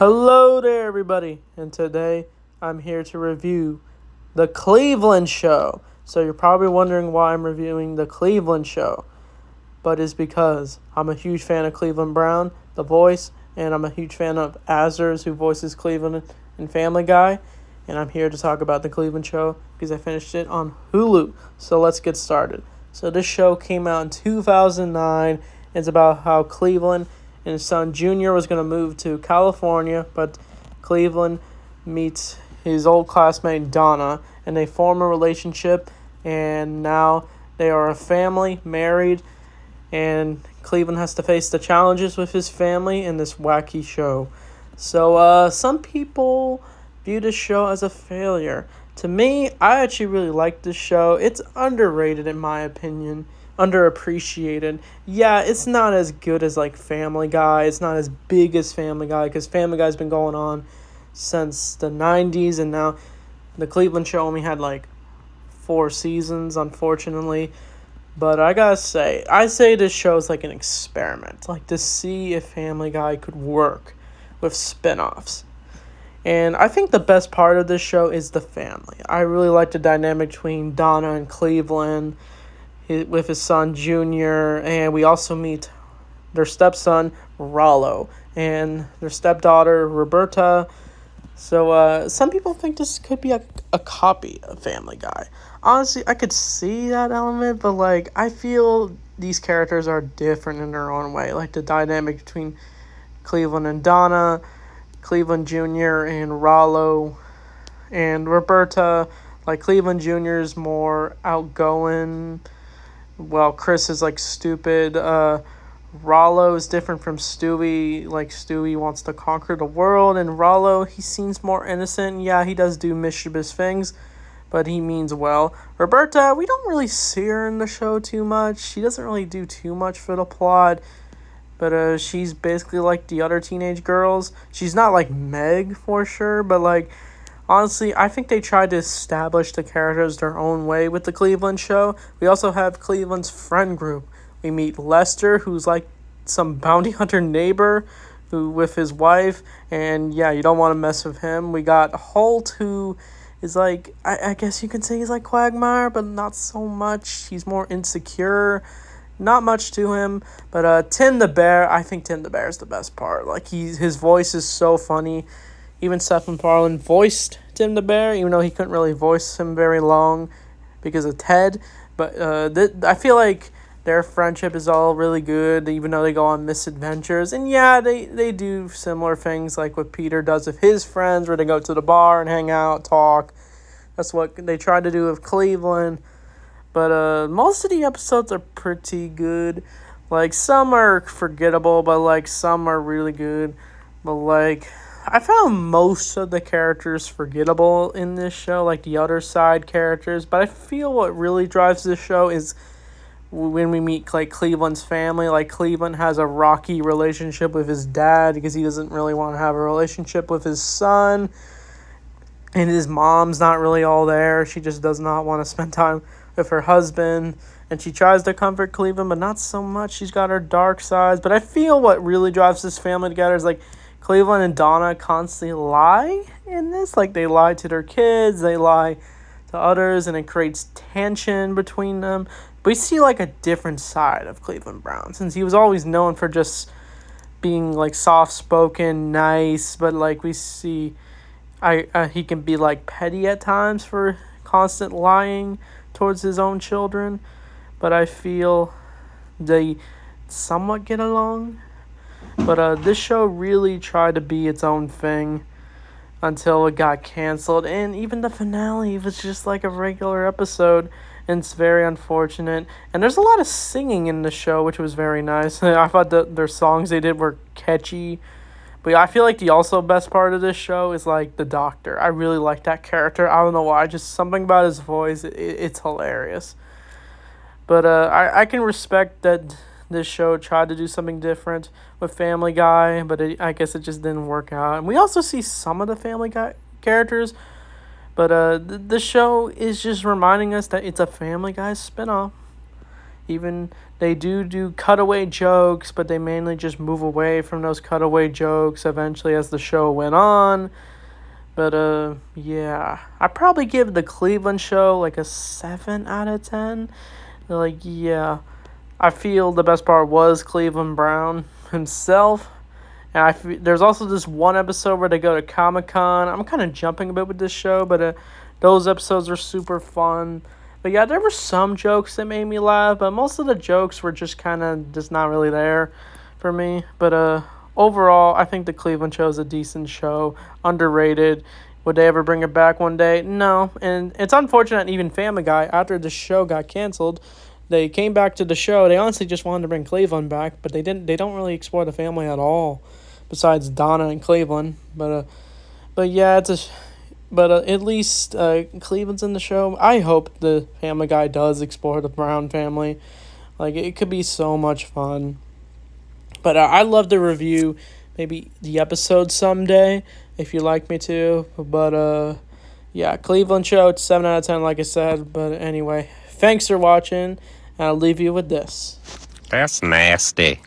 Hello there, everybody, and today I'm here to review The Cleveland Show. So you're probably wondering why I'm reviewing The Cleveland Show, but it's because I'm a huge fan of Cleveland Brown, the voice, and I'm a huge fan of Azers, who voices Cleveland in Family Guy, and I'm here to talk about The Cleveland Show because I finished it on Hulu. So let's get started. So this show came out in 2009. It's about how Cleveland and his son Junior was going to move to California, but Cleveland meets his old classmate Donna, and they form a relationship, and now they are a family, married, and Cleveland has to face the challenges with his family in this wacky show. So some people view this show as a failure. To me, I actually really like this show. It's underrated in my opinion. Underappreciated. Yeah, it's not as good as like Family Guy. It's not as big as Family Guy because Family Guy's been going on since the 90s, and now the Cleveland Show only had like 4 seasons, unfortunately. But I say this show is like an experiment, like to see if Family Guy could work with spin-offs. And I think the best part of this show is the family. I really like the dynamic between Donna and Cleveland with his son Junior, and we also meet their stepson Rollo and their stepdaughter Roberta. So some people think this could be a copy of Family Guy. Honestly, I could see that element, but like I feel these characters are different in their own way. Like the dynamic between Cleveland and Donna, Cleveland Jr. and Rollo, and Roberta. Like Cleveland Jr. is more outgoing, well, Chris is like stupid. Rollo is different from Stewie. Like Stewie wants to conquer the world, and Rollo, he seems more innocent. Yeah, he does do mischievous things, but he means well. Roberta, we don't really see her in the show too much. She doesn't really do too much for the plot, but she's basically like the other teenage girls. She's not like Meg for sure, but like honestly, I think they tried to establish the characters their own way with the Cleveland Show. We also have Cleveland's friend group. We meet Lester, who's like some bounty hunter neighbor who with his wife, and yeah, you don't want to mess with him. We got Holt, who is like, I guess you could say he's like Quagmire, but not so much. He's more insecure. Not much to him. But Tim the Bear, I think Tim the Bear is the best part. Like his voice is so funny. Even Seth MacFarlane voiced Tim the Bear, even though he couldn't really voice him very long because of Ted. But I feel like their friendship is all really good, even though they go on misadventures. And yeah, they do similar things like what Peter does with his friends, where they go to the bar and hang out, talk. That's what they try to do with Cleveland. But most of the episodes are pretty good. Like, some are forgettable, but like some are really good. But like, I found most of the characters forgettable in this show, like the other side characters. But I feel what really drives this show is when we meet like Cleveland's family. Like Cleveland has a rocky relationship with his dad because he doesn't really want to have a relationship with his son. And his mom's not really all there. She just does not want to spend time with her husband. And she tries to comfort Cleveland, but not so much. She's got her dark sides. But I feel what really drives this family together is like Cleveland and Donna constantly lie in this. Like, they lie to their kids, they lie to others, and it creates tension between them. But we see, like, a different side of Cleveland Brown, since he was always known for just being, like, soft-spoken, nice, but, like, we see he can be, like, petty at times for constant lying towards his own children. But I feel they somewhat get along. But this show really tried to be its own thing until it got canceled. And even the finale was just like a regular episode. And it's very unfortunate. And there's a lot of singing in the show, which was very nice. I thought their songs they did were catchy. But I feel like the also best part of this show is like the doctor. I really like that character. I don't know why. Just something about his voice. It's hilarious. But I can respect that this show tried to do something different with Family Guy, but I guess it just didn't work out. And we also see some of the Family Guy characters, but the show is just reminding us that it's a Family Guy spinoff. Even They do cutaway jokes, but they mainly just move away from those cutaway jokes eventually as the show went on. But yeah, I'd probably give the Cleveland Show like a 7 out of 10. Like, yeah, I feel the best part was Cleveland Brown himself. And there's also this one episode where they go to Comic-Con. I'm kind of jumping a bit with this show, but those episodes are super fun. But yeah, there were some jokes that made me laugh, but most of the jokes were just kind of just not really there for me. But overall, I think the Cleveland Show is a decent show, underrated. Would they ever bring it back one day? No. And it's unfortunate even Family Guy, after the show got canceled, they came back to the show. They honestly just wanted to bring Cleveland back, but they don't really explore the family at all, besides Donna and Cleveland. But yeah, at least Cleveland's in the show. I hope the Family Guy does explore the Brown family. Like, it could be so much fun. But I love to review maybe the episode someday if you'd like me to. But yeah, Cleveland Show, it's 7 out of 10 like I said. But anyway, thanks for watching, and I'll leave you with this. That's nasty.